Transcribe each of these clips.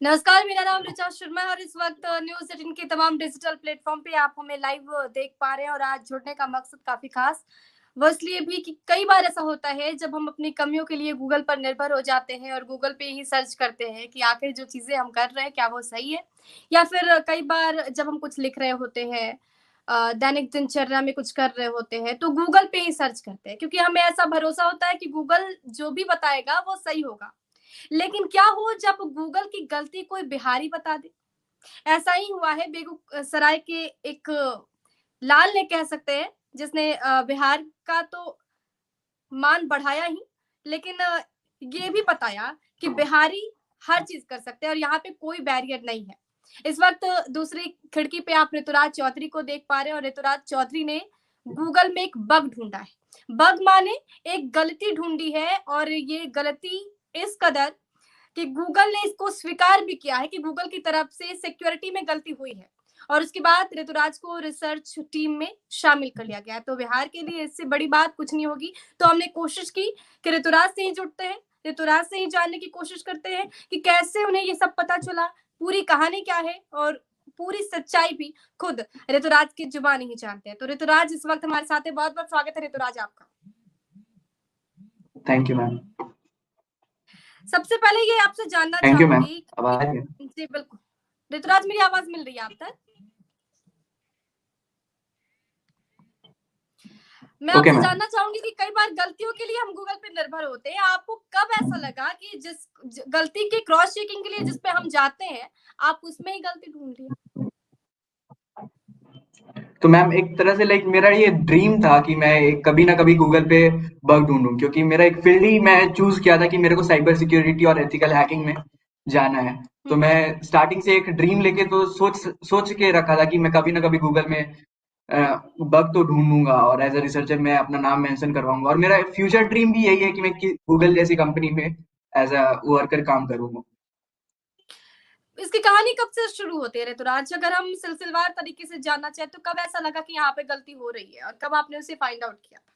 नमस्कार, मेरा नाम ऋचा शर्मा है और इस वक्त न्यूज़ 18 के तमाम डिजिटल प्लेटफॉर्म पे आप हमें लाइव देख पा रहे हैं। और आज जुड़ने का मकसद काफी खास वो इसलिए भी कि कई बार ऐसा होता है जब हम अपनी कमियों के लिए गूगल पर निर्भर हो जाते हैं और गूगल पे ही सर्च करते हैं कि आखिर जो चीजें हम कर रहे हैं क्या वो सही है, या फिर कई बार जब हम कुछ लिख रहे होते हैं, दैनिक दिनचर्या में कुछ कर रहे होते हैं, तो गूगल पे ही सर्च करते हैं क्योंकि हमें ऐसा भरोसा होता है कि गूगल जो भी बताएगा वो सही होगा। लेकिन क्या हो जब गूगल की गलती कोई बिहारी बता दे? ऐसा ही हुआ है बेगूसराय के एक लाल ने कह सकते हैं, जिसने बिहार का तो मान बढ़ाया ही, लेकिन ये भी बताया कि बिहारी हर चीज कर सकते हैं और यहाँ पे कोई बैरियर नहीं है। इस वक्त दूसरी खिड़की पे आप ऋतुराज चौधरी को देख पा रहे हैं और ऋतुराज चौधरी ने गूगल में एक बग ढूंढा है। बग माने एक गलती ढूंढी है और ये गलती इस कदर कि गूगल ने इसको स्वीकार भी किया है कि गूगल की तरफ से सिक्योरिटी में गलती हुई है और उसके बाद ऋतुराज को रिसर्च टीम में शामिल कर लिया गया है। तो बिहार के लिए इससे बड़ी बात कुछ नहीं होगी। तो हमने कोशिश की कि ऋतुराज से ही जुड़ते हैं, ऋतुराज से ही जानने की कोशिश करते हैं कि कैसे उन्हें ये सब पता चला, पूरी कहानी क्या है और पूरी सच्चाई भी खुद ऋतुराज की जुबानी ही जानते हैं। तो ऋतुराज इस वक्त हमारे साथ है। बहुत बहुत स्वागत है ऋतुराज आपका। Thank you ma'am. सबसे पहले ये आपसे जानना थैंक यू मैम। चाहूंगी अब आ रही है? जी बिल्कुल ऋतुराज, मेरी आवाज मिल रही है आप तक? मैं ओके आपसे मैम। जानना चाहूंगी कि कई बार गलतियों के लिए हम गूगल पे निर्भर होते हैं। आपको कब ऐसा लगा कि गलती के क्रॉस चेकिंग के लिए जिस पे हम जाते हैं, आप उसमें ही गलती ढूंढ लिया? तो मैम एक तरह से लाइक मेरा ये ड्रीम था कि मैं कभी ना कभी गूगल पे बग ढूंढूं, क्योंकि मेरा एक फील्ड ही मैं चूज किया था कि मेरे को साइबर सिक्योरिटी और एथिकल हैकिंग में जाना है। तो मैं स्टार्टिंग से एक ड्रीम लेके तो सोच सोच के रखा था कि मैं कभी ना कभी गूगल में बग तो ढूंढूंगा और एज अ रिसर्चर मैं अपना नाम मेंशन करवाऊंगा। और मेरा फ्यूचर ड्रीम भी यही है कि मैं गूगल जैसी कंपनी में एज अ वर्कर काम करूंगा। इसकी कहानी कब से शुरू होती है ऋतुराज? अगर हम सिलसिलेवार तरीके से जानना चाहें तो कब ऐसा लगा कि यहाँ पे गलती हो रही है और कब आपने उसे फाइंड आउट किया था?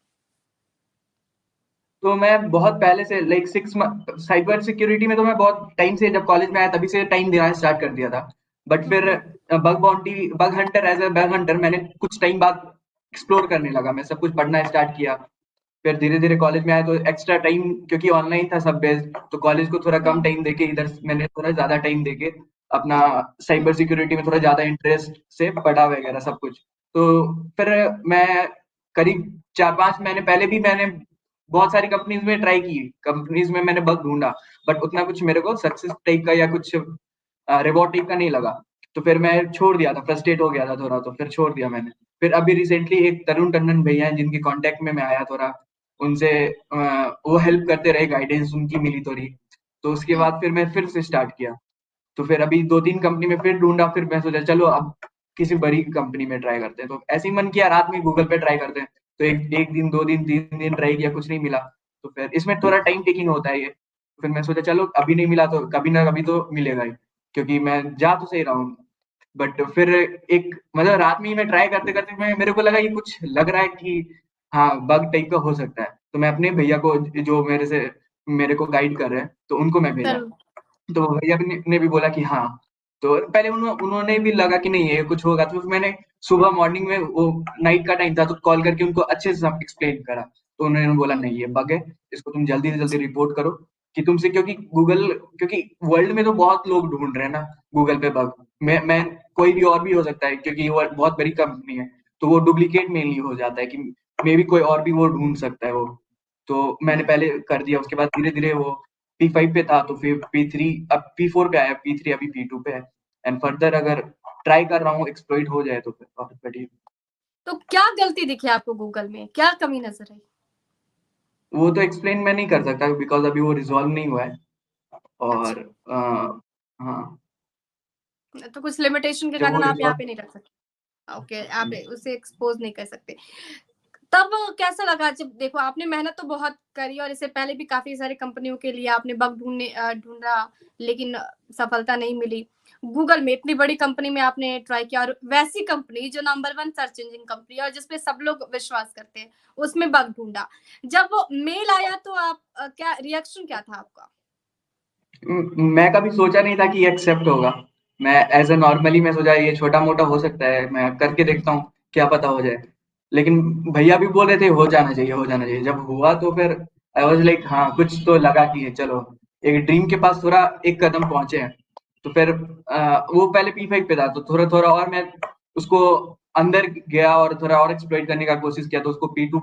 तो मैं बहुत पहले से लाइक साइबर सिक्योरिटी में तो मैं बहुत टाइम से, जब कॉलेज में आया तभी से टाइम देना स्टार्ट कर दिया था। बट फिर bug hunter, as a bug hunter मैंने कुछ टाइम बाद एक्सप्लोर करने लगा, मैं सब कुछ पढ़ना स्टार्ट किया। फिर धीरे धीरे कॉलेज में आया तो एक्स्ट्रा टाइम, क्योंकि ऑनलाइन था सब बेस्ड, तो कॉलेज को थोड़ा कम टाइम देके इधर मैंने थोड़ा ज्यादा टाइम देके अपना साइबर सिक्योरिटी में थोड़ा ज्यादा इंटरेस्ट से पढ़ा वगैरह सब कुछ। तो फिर मैं करीब 4-5 महीने पहले भी मैंने बहुत सारी कंपनीज में ट्राई की, कंपनीज में मैंने बग ढूंढा, बट उतना कुछ मेरे को सक्सेस टाइप का या कुछ रिवॉर्ड टाइप का नहीं लगा। तो फिर मैं छोड़ दिया था, फ्रस्ट्रेट हो गया था थोड़ा, तो फिर छोड़ दिया मैंने। फिर अभी रिसेंटली एक तरुण टंडन भैया हैं जिनके कांटेक्ट में मैं आया थोड़ा, उनसे वो हेल्प करते रहे, गाइडेंस उनकी मिली थोड़ी। तो उसके बाद फिर मैं फिर से स्टार्ट किया। तो फिर अभी 2-3 कंपनी में फिर ढूंढा, फिर मैं सोचा चलो अब किसी बड़ी कंपनी में ट्राई करते हैं। तो ऐसे ही मन किया रात में गूगल पे ट्राई करते हैं। तो एक दिन 2 दिन 3 दिन ट्राई किया, कुछ नहीं मिला। तो फिर इसमें थोड़ा टाइम टेकिंग होता है ये। फिर मैं सोचा चलो अभी नहीं मिला तो कभी ना कभी तो मिलेगा ही, क्योंकि मैं जा तो सही रहा हूँ। बट फिर एक मतलब रात में ही मैं ट्राई करते करते मैं मेरे को लगा ये कुछ लग रहा है कि हाँ बग टाइप का हो सकता है। तो मैं अपने भैया को, जो मेरे को गाइड कर रहे हैं, तो उनको मैं भेजा। जरूर। तो भैया ने भी बोला कि हाँ। तो पहले उन्होंने भी लगा कि नहीं ये कुछ होगा, तो मैंने सुबह मॉर्निंग में, वो नाइट का टाइम था, तो कॉल करके उनको अच्छे से सब एक्सप्लेन करा। तो उन्होंने बोला नहीं ये बग है, इसको तुम जल्दी से जल्दी रिपोर्ट करो कि तुमसे, क्योंकि वर्ल्ड में तो बहुत लोग ढूंढ रहे हैं ना गूगल पे बग। मैं कोई भी और भी हो सकता है, क्योंकि वो बहुत बड़ी कंपनी है, तो वो डुप्लीकेट मेनली हो जाता है कि मे बी कोई और भी वो ढूंढ सकता है वो। तो मैंने पहले कर दिया, उसके बाद धीरे धीरे वो P5 पे था, तो फिर P3, अब P4 पे आया, P3 अभी P2 पे है। एंड फर्दर अगर ट्राई कर रहा हूँ, एक्सप्लॉइट हो जाए तो फिर बहुत बढ़िया। तो क्या गलती दिखी आपको गूगल में, क्या कमी नजर आई? वो तो एक्सप्लेन मैं नहीं कर सकता, बिकॉज अभी वो रिजॉल्व नहीं हुआ है। और अच्छा, हाँ, तो कुछ लिमिटेशन के जब वो कारण आप यहाँ पे रिजॉल्व। नहीं रख सकते। ओके, आप उसे एक्सपोज नहीं कर सकते। तब कैसा लगा जब देखो आपने मेहनत तो बहुत करी और इससे पहले भी काफी सारी कंपनियों के लिए आपने बग ढूंढा, लेकिन सफलता नहीं मिली। गूगल में इतनी बड़ी कंपनी में आपने ट्राई किया और वैसी कंपनी जो नंबर 1 सर्च इंजन कंपनी और जिसपे सब लोग विश्वास करते हैं, उसमें बग ढूंढा। जब वो मेल आया तो आप क्या रिएक्शन क्या था आपका? मैं कभी सोचा नहीं था कि ये एक्सेप्ट होगा। मैं एज ए नॉर्मली मैं सोचा ये छोटा मोटा हो सकता है, मैं करके देखता हूँ, क्या पता हो जाए। लेकिन भैया भी बोल रहे थे हो जाना चाहिए, हो जाना चाहिए। जब हुआ तो फिर आई वाज लाइक हाँ, कुछ तो लगा कि चलो एक ड्रीम के पास थोड़ा एक कदम पहुंचे हैं। तो फिर वो पहले पी5 पे था, तो थोड़ा थोड़ा और मैं उसको अंदर गया और थोड़ा और एक्सप्लोइट करने का कोशिश किया, तो उसको पी2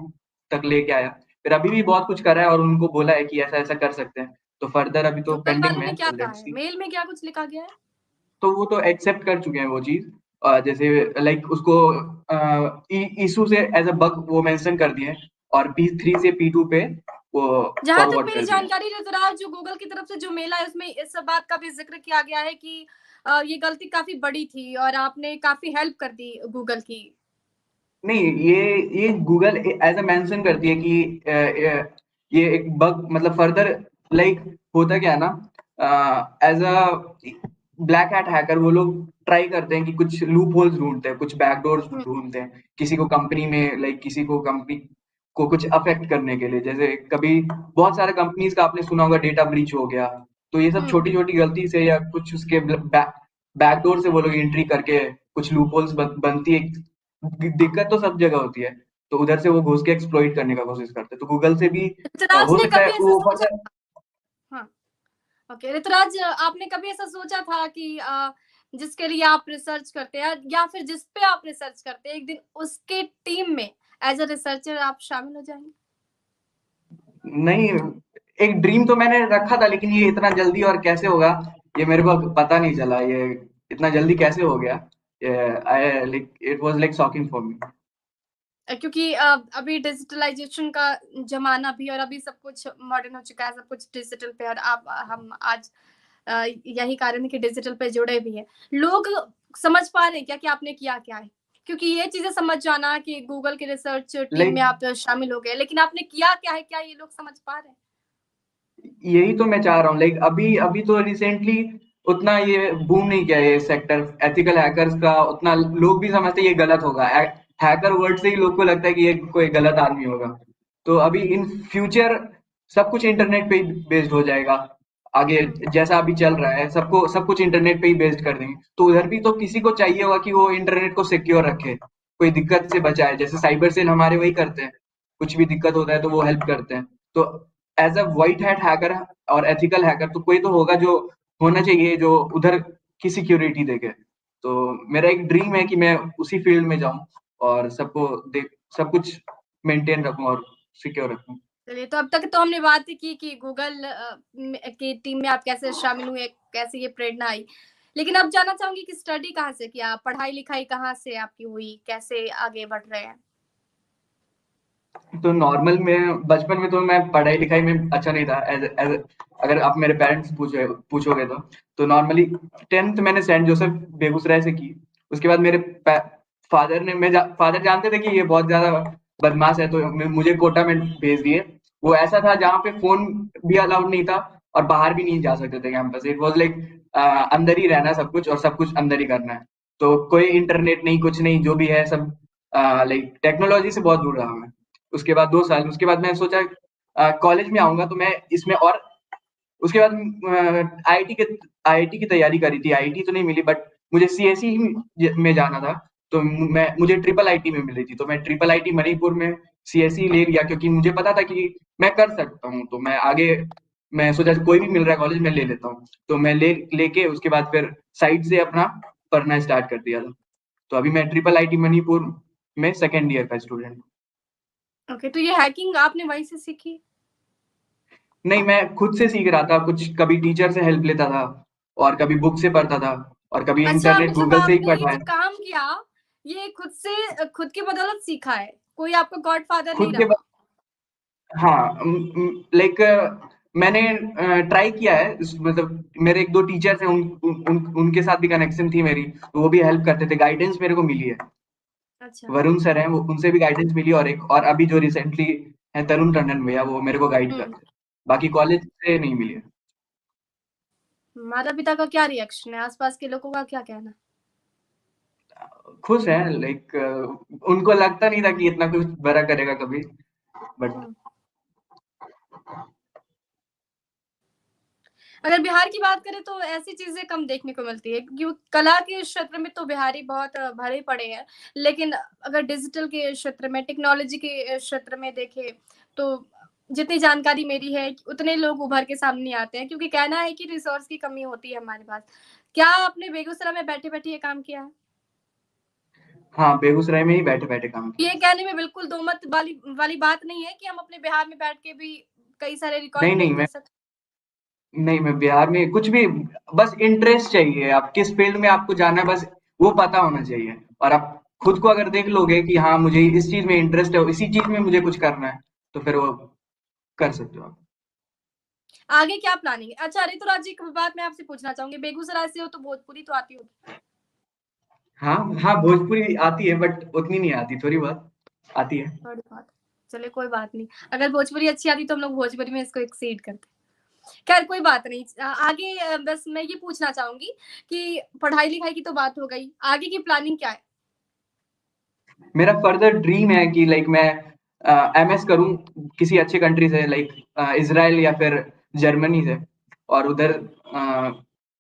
तक लेके आया। फिर अभी भी बहुत कुछ करा है और उनको बोला है कि ऐसा ऐसा कर सकते हैं। तो फर्दर अभी तो गूगल पेंडिंग वालों में ने है, क्या तो कहा लेट्स है, सी। मेल में क्या कुछ लिखा गया है? तो वो तो एक्सेप्ट कर चुके हैं वो चीज। जैसे हम्म। लाइक उसको इशू से एज अ बग वो मेंशन कर दिए हैं, और पी3 से पी2 पे वो जहां तक फॉरवर्ड मेरी कर दिया है। जानकारी ऋतुराज, जो गूगल की तरफ से जो मेल है उसमें इस बात का भी जिक्र किया गया है कि ये गलती काफी बड़ी थी और आपने काफी हेल्प कर दी गूगल की। नहीं, ये गूगल एज अ मेंशन करती है कि ये एक बग मतलब फर्दर लाइक होता क्या है ना, as a black hat hacker वो लोग ट्राई करते हैं कि कुछ लूप होल्स ढूंढते हैं, कुछ बैकडोर्स हम्म। ढूंढते हैं किसी को कंपनी में, लाइक किसी को कंपनी को कुछ अफेक्ट करने के लिए। जैसे कभी बहुत सारे कंपनीज का आपने सुना होगा डेटा ब्रीच हो गया, तो ये सब छोटी हम्म। छोटी गलती से या कुछ उसके बैकडोर से वो लोग एंट्री करके कुछ लूप होल्स बनती है। दिक्कत तो सब जगह होती है, तो उधर से वो घुस के एक्सप्लॉइट करने का कोशिश करते हैं। तो गूगल से भी ऋतुराज हो ने सकता कभी है ऐसा वो सोचा? फर्दर। हाँ। ओके ऋतुराज, आपने कभी ऐसा सोचा था कि जिसके लिए आप रिसर्च करते हैं या फिर जिस पे आप रिसर्च करते हैं, एक दिन उसके टीम में एज अ रिसर्चर आप शामिल हो जाएंगे? नहीं, एक ड्रीम तो मैंने रखा था, लेकिन ये इतना जल्दी और कैसे होगा ये मेरे को पता नहीं चला। ये इतना जल्दी कैसे हो गया, I like it was like shocking for me. क्योंकि अभी डिजिटलाइजेशन का जमाना भी, और अभी सब कुछ मॉडर्न हो चुका है, सब कुछ डिजिटल पे, और आप हम आज यही कारण है कि डिजिटल पे जुड़े भी हैं। लोग समझ पा रहे हैं क्या कि आपने किया क्या है? क्योंकि ये चीजें समझ जाना कि गूगल के रिसर्च टीम में लाइक आप शामिल हो गए, लेकिन आपने किया क्या है, क्या ये लोग समझ पा रहे हैं? यही तो मैं चाह रहा हूँ। लाइक अभी अभी तो रिसेंटली उतना ये बूम नहीं किया ये सेक्टर एथिकल हैकर्स का, उतना लोग भी समझते हैं ये गलत होगा। हैकर वर्ड से ही लोग को लगता है कि ये कोई गलत आदमी होगा। तो अभी इन फ्यूचर सब कुछ इंटरनेट पे ही बेस्ड हो जाएगा। आगे हम्म। जैसा अभी चल रहा है सबको सब कुछ इंटरनेट पे ही बेस्ड कर देंगे, तो उधर भी तो किसी को चाहिए होगा कि वो इंटरनेट को सिक्योर रखे, कोई दिक्कत से बचाए। जैसे साइबर सेल हमारे वही करते हैं, कुछ भी दिक्कत होता है तो वो हेल्प करते हैं। तो as a white hat hacker और एथिकल हैकर तो कोई तो होगा जो होना चाहिए, जो उधर की सिक्योरिटी देखे। तो मेरा एक ड्रीम है कि मैं उसी फील्ड में जाऊं और सबको देख सब कुछ मेंटेन रखूं और सिक्योर रखूं। चलिए, तो अब तक तो हमने बात ही की कि गूगल की टीम में आप कैसे शामिल हुए, कैसे ये प्रेरणा आई। लेकिन अब जानना चाहूंगी कि स्टडी कहाँ से किया, पढ़ाई लिखाई कहाँ से आपकी हुई, कैसे आगे बढ़ रहे हैं? तो नॉर्मल में बचपन में तो मैं पढ़ाई लिखाई में अच्छा नहीं था। एज अगर आप मेरे पेरेंट्स पूछोगे तो नॉर्मली 10th मैंने सेंट जोसेफ बेगूसराय से की। उसके बाद मेरे फादर ने फादर जानते थे कि ये बहुत ज्यादा बदमाश है, तो मुझे कोटा में भेज दिए। वो ऐसा था जहाँ पे फोन भी अलाउड नहीं था और बाहर भी नहीं जा सकते थे कैंपस। इट वाज लाइक अंदर ही रहना सब कुछ, और सब कुछ अंदर ही करना है। तो कोई इंटरनेट नहीं, कुछ नहीं, जो भी है सब लाइक टेक्नोलॉजी से बहुत दूर रहा मैं। उसके बाद 2 साल, उसके बाद मैंने सोचा कॉलेज में आऊंगा तो मैं इसमें और उसके बाद आईआईटी की तैयारी करी थी। आईआईटी तो नहीं मिली, बट मुझे सीएसई में जाना था। तो मैं मुझे ट्रिपल आईटी में मिली थी, तो मैं ट्रिपल आईटी मणिपुर में सीएसई ले लिया, क्योंकि मुझे पता था कि मैं कर सकता हूँ। तो मैं आगे मैं सोचा कोई भी मिल रहा है कॉलेज में ले लेता हूँ। तो मैं लेके उसके बाद फिर साइड से अपना पढ़ना स्टार्ट कर दिया था। तो अभी मैं ट्रिपल आईटी मणिपुर में सेकेंड ईयर का स्टूडेंट हूँ। ओके, तो ये हैकिंग आपने वहीं से सीखी? नहीं, मैं खुद से सीख रहा था। कुछ कभी टीचर से हेल्प लेता था, और कभी बुक से पढ़ता था, और कभी अच्छा, इंटरनेट मतलब गूगल से ही आपने ये पढ़ा जो है। काम किया, ये खुद से, खुद की बदौलत सीखा है, कोई आपका गॉडफादर नहीं खुद के रहा? हाँ, लाइक मैंने ट्राई किया है मतलब मेरे एक दो टीचर्स हैं, उनके साथ भी कनेक्शन थी मेरी, तो वो भी हेल्प करते थे, गाइडेंस मेरे को मिली है। अच्छा। वरुण सर हैं, वो उनसे भी गाइडेंस मिली, और अभी जो रिसेंटली है तरुण टंडन भैया, वो मेरे को गाइड हम्म। करते हैं। बाकी कॉलेज से नहीं मिली है। माता पिता का क्या रिएक्शन है, आसपास के लोगों का क्या कहना? खुश है, लाइक उनको लगता नहीं था कि इतना कुछ बड़ा करेगा कभी, बट हम्म। अगर बिहार की बात करें तो ऐसी चीजें कम देखने को मिलती है, क्योंकि कला के क्षेत्र में तो बिहारी बहुत भरे पड़े हैं, लेकिन अगर डिजिटल के क्षेत्र में, टेक्नोलॉजी के क्षेत्र में देखें तो जितनी जानकारी मेरी है उतने लोग उभर के सामने नहीं आते हैं, क्योंकि कहना है कि रिसोर्स की कमी होती है हमारे पास। क्या आपने बेगूसराय में बैठे बैठे ये काम किया है? हाँ, बेगूसराय में ही बैठे बैठे काम किया। ये कहने में बिल्कुल दो मत वाली वाली बात नहीं है कि हम अपने बिहार में बैठ के भी कई सारे रिकॉर्ड नहीं ब्रेक नहीं, कर मैं सकते। नहीं, मैं बिहार में कुछ भी, बस इंटरेस्ट चाहिए, आप किस फील्ड में आपको जाना है, बस वो पता होना चाहिए। और आप खुद को अगर देख लोगे कि हाँ मुझे इस चीज में इंटरेस्ट है, इसी चीज में मुझे कुछ करना है, तो फिर वो कर सकते हो आप। आगे क्या प्लानिंग है? अच्छा ऋतुराज जी, एक बात मैं आपसे पूछना चाहूंगी, बेगूसराय से हो तो भोजपुरी तो आती होगी। हाँ हाँ, भोजपुरी आती है बट उतनी नहीं आती, थोड़ी बहुत आती है। बड़ी बात। चलिए कोई बात नहीं, अगर भोजपुरी अच्छी आती तो हम लोग भोजपुरी में इसको एक्सीड करते। खैर कोई बात नहीं। आगे बस मैं ये पूछना चाहूंगी कि पढ़ाई लिखाई की तो बात हो गई, आगे की प्लानिंग क्या है? मेरा फर्दर ड्रीम है कि लाइक मैं एमएस करूं किसी अच्छे कंट्री से, लाइक इसराइल या फिर जर्मनी से, और उधर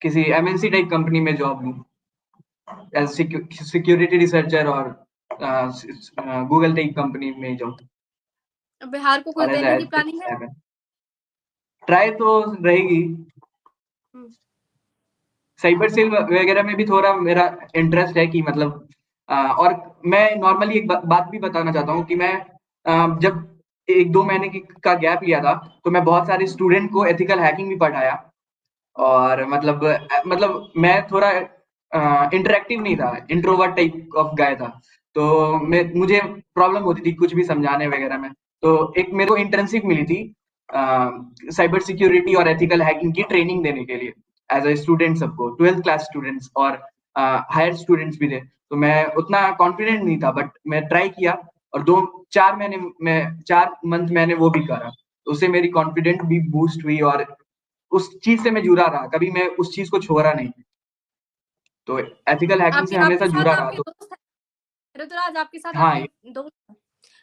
किसी एमएनसी टाइप कंपनी में जॉब लूं एज सिक्योरिटी रिसर्चर, और गूगल टाइप कंपनी में जाऊं, बिहार को कुछ और एज देने की प्लानिंग है? ट्राई तो रहेगी। हम्म। साइबर सेल वगैरह में भी थोड़ा मेरा इंटरेस्ट है कि मतलब और मैं नॉर्मली एक बात भी बताना चाहता हूँ कि मैं जब 1-2 महीने का गैप लिया था, तो मैं बहुत सारे स्टूडेंट को एथिकल हैकिंग भी पढ़ाया। और मतलब मैं थोड़ा इंटरेक्टिव नहीं था, इंट्रोवर्ट टाइप ऑफ गाय था, तो मैं मुझे प्रॉब्लम होती थी कुछ भी समझाने वगैरह में। तो एक मेरे को इंटर्नशिप मिली थी साइबर सिक्योरिटी और एथिकल हैकिंग की ट्रेनिंग देने के लिए, एज अ स्टूडेंट सबको, 12th क्लास स्टूडेंट्स और हायर स्टूडेंट्स भी थे। तो मैं उतना कॉन्फिडेंट नहीं था, बट मैं ट्राई किया, और 4 महीने में 4 मंथ मैंने वो भी करा, तो उससे मेरी कॉन्फिडेंट भी बूस्ट हुई, और उस चीज से मैं जुड़ा रहा, कभी मैं उस चीज को छोड़ा नहीं। तो एथिकल हैकिंग से आपके आपके हमेशा साथ जुड़ा रहा। आपके तो दोस्त हैं ऋतुराज, आपके साथ हाँ आपके दोस्त हैं?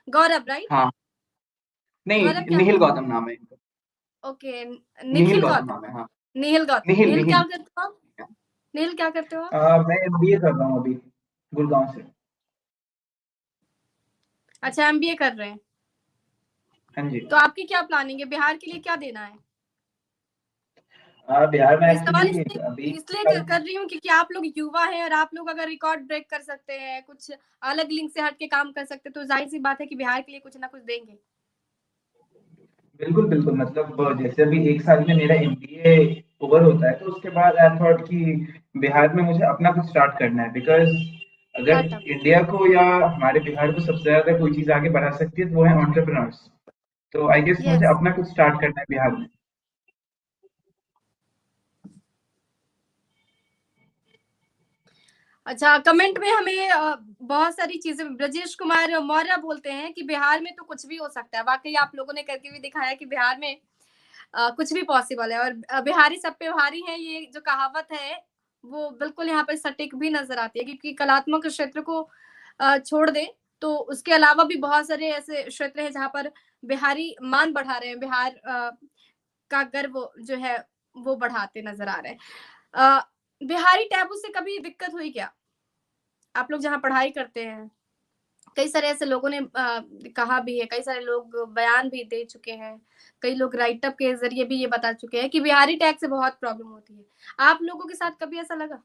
गौरव राइट? हाँ, गौरव नहीं, क्या निहिल करते हैं? गौतम नाम है इनका। ओके। निहिल निखिल गौतम गौतम। नाम है, हाँ। निहिल गौतम। निहिल निहिल क्या निहिल। करते हो आप? निहिल क्या करते हो आप? मैं एमबीए कर रहा हूँ अभी गुड़गांव से। अच्छा एमबीए कर रहे हैं। हाँ जी। तो आपकी क्या प्लानिंग है, बिहार के लिए क्या देना है? बिहार में ये सवाल एक्चुअली इसलिए अभी इसलिए कर रही हूँ क्योंकि आप लोग युवा हैं, और आप लोग अगर रिकॉर्ड ब्रेक कर सकते हैं, कुछ अलग लिंक से हट के काम कर सकते हैं, तो जाहिर सी बात है कि बिहार के लिए कुछ ना कुछ देंगे। बिल्कुल बिल्कुल, मतलब जैसे अभी एक साल में मेरा एमबीए ओवर होता है, तो उसके बाद आई थॉट कि बिहार में मुझे अपना कुछ स्टार्ट करना है, बिकॉज अगर स्टार्टअप। इंडिया को या हमारे बिहार को सबसे ज्यादा कोई चीज आगे बढ़ा सकती है तो वो है एंटरप्रेन्योर्स। तो आई गेस मुझे यस। अपना कुछ स्टार्ट करना है बिहार में। अच्छा कमेंट में हमें बहुत सारी चीजें, ब्रजेश कुमार मौर्य बोलते हैं कि बिहार में तो कुछ भी हो सकता है। वाकई आप लोगों ने करके भी दिखाया कि बिहार में कुछ भी पॉसिबल है, और बिहारी सब पे भारी है, ये जो कहावत है वो बिल्कुल यहाँ पे सटीक भी नजर आती है, क्योंकि कलात्मक क्षेत्र को छोड़ दे तो उसके अलावा भी बहुत सारे ऐसे क्षेत्र हैं जहाँ पर बिहारी मान बढ़ा रहे हैं, बिहार का गर्व जो है वो बढ़ाते नजर आ रहे हैं। बिहारी टैबू से कभी दिक्कत हुई क्या? आप लोग जहाँ पढ़ाई करते हैं, कई सारे ऐसे लोगों ने कहा भी है, कई सारे लोग बयान भी दे चुके हैं, कई लोग राइट अप के जरिए भी ये बता चुके हैं कि बिहारी टैग से बहुत प्रॉब्लम होती है। आप लोगों के साथ कभी ऐसा लगा?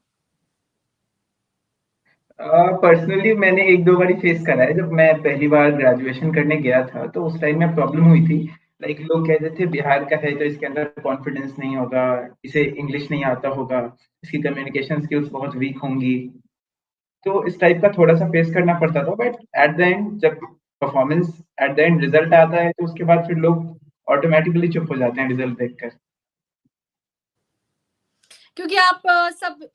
पर्सनली मैंने एक दो बारी फेस करा है। जब मैं पहली बार ग्रेजुएशन करने गया था तो उस टाइम में प्रॉब्लम हुई थी। लाइक लोग कहते थे बिहार का है तो इसके अंदर कॉन्फिडेंस नहीं होगा, इसे इंग्लिश नहीं आता होगा, इसकी कम्युनिकेशन स्किल्स बहुत वीक होंगी। तो इस टाइप का थोड़ा सा फेस करना पड़ता था, बट एट द एंड जब performance, at the end result आता है तो उसके बाद फिर लोग ऑटोमेटिकली चुप हो जाते हैं रिजल्ट देखकर। क्योंकि आप सब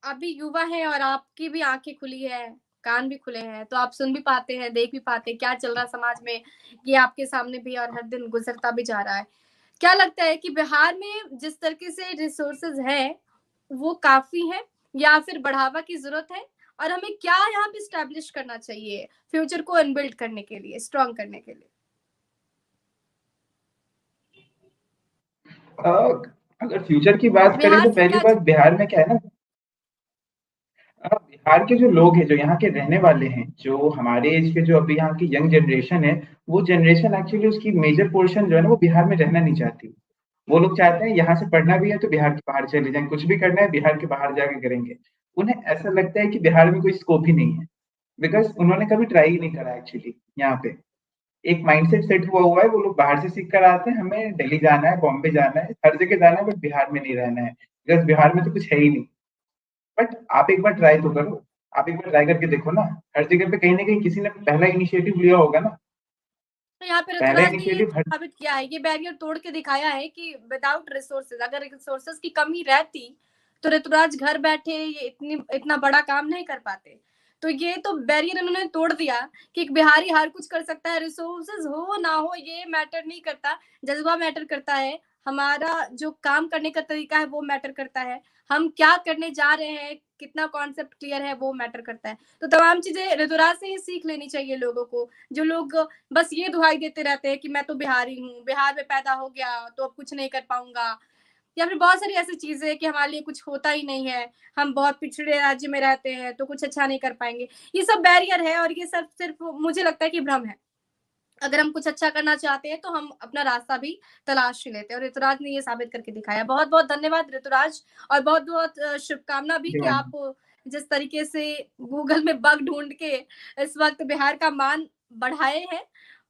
आप भी युवा हैं, और आपकी भी आंखें खुली है, कान भी खुले हैं, तो आप सुन भी पाते हैं, देख भी पाते हैं क्या चल रहा है समाज में। ये आपके सामने भी और हर दिन गुजरता भी जा रहा है। क्या लगता है कि बिहार में जिस तरीके से रिसोर्सेज हैं वो काफी है, या फिर बढ़ावा की जरूरत है? और हमें क्या यहाँ पे स्टैब्लिश करना चाहिए फ्यूचर को अनबिल्ड करने के लिए, स्ट्रॉन्ग करने के लिए? अगर फ्यूचर की बात करें बिहार तो से पहली क्या बात बिहार में क्या है ना, बिहार के जो लोग हैं, जो यहाँ के रहने वाले हैं, जो हमारे एज के, जो अभी यहाँ की यंग जनरेशन है, वो जनरेशन एक्चुअली उसकी मेजर पोर्शन जो है ना, वो बिहार में रहना नहीं चाहती। वो लोग चाहते हैं यहाँ से पढ़ना भी है तो बिहार के बाहर चले जाएँ, कुछ भी करना है बिहार के बाहर जाके करेंगे। उन्हें ऐसा लगता है कि बिहार में कोई स्कोप ही नहीं है, बिकॉज़ उन्होंने कभी ट्राई ही नहीं करा एक्चुअली यहाँ पे। एक माइंडसेट सेट हुआ है, वो लोग बाहर से सीख कर आते हैं, हमें दिल्ली जाना है, बॉम्बे जाना है, हर जगह जाना है, बट बिहार में नहीं रहना है, बिकॉज़ बिहार में तो कुछ है ही नहीं। बट आप एक बार ट्राई तो करो, आप एक बार ट्राई करके देखो ना, हर जगह पे कहीं न कहीं किसी ने पहला इनिशिएटिव लिया होगा ना, तो यहाँ पे पहला ऋतुराज ने ये इनिशिएटिव हर साबित किया है, ये बैरियर तोड़ के दिखाया है कि विदाउट रिसोर्सेज, अगर रिसोर्सेज की कमी रहती तो ऋतुराज घर बैठे ये इतना बड़ा काम नहीं कर पाते। तो ये तो बैरियर इन्होंने तोड़ दिया कि एक बिहारी हर कुछ कर सकता है, रिसोर्सेज हो ना हो ये मैटर नहीं करता, जज्बा मैटर करता है, हमारा जो काम करने का तरीका है वो मैटर करता है, हम क्या करने जा रहे हैं, कितना कॉन्सेप्ट क्लियर है वो मैटर करता है। तो तमाम चीजें ऋतुराज से ही सीख लेनी चाहिए लोगों को, जो लोग बस ये दुहाई देते रहते हैं कि मैं तो बिहारी हूँ, बिहार में पैदा हो गया तो अब कुछ नहीं कर पाऊंगा, या फिर बहुत सारी ऐसी चीजें कि हमारे लिए कुछ होता ही नहीं है, हम बहुत पिछड़े राज्य में रहते हैं तो कुछ अच्छा नहीं कर पाएंगे। ये सब बैरियर है और ये सब सिर्फ मुझे लगता है कि भ्रम है। अगर हम कुछ अच्छा करना चाहते हैं तो हम अपना रास्ता भी तलाश ही लेते हैं, और ऋतुराज ने ये साबित करके दिखाया। बहुत बहुत धन्यवाद ऋतुराज, और बहुत बहुत शुभकामना भी कि आप जिस तरीके से गूगल में बग ढूंढ के इस वक्त बिहार का मान बढ़ाए हैं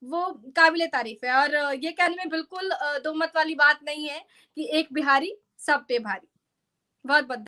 वो काबिले तारीफ है। और ये कहने में बिल्कुल दो मत वाली बात नहीं है कि एक बिहारी सब पे भारी। बहुत बहुत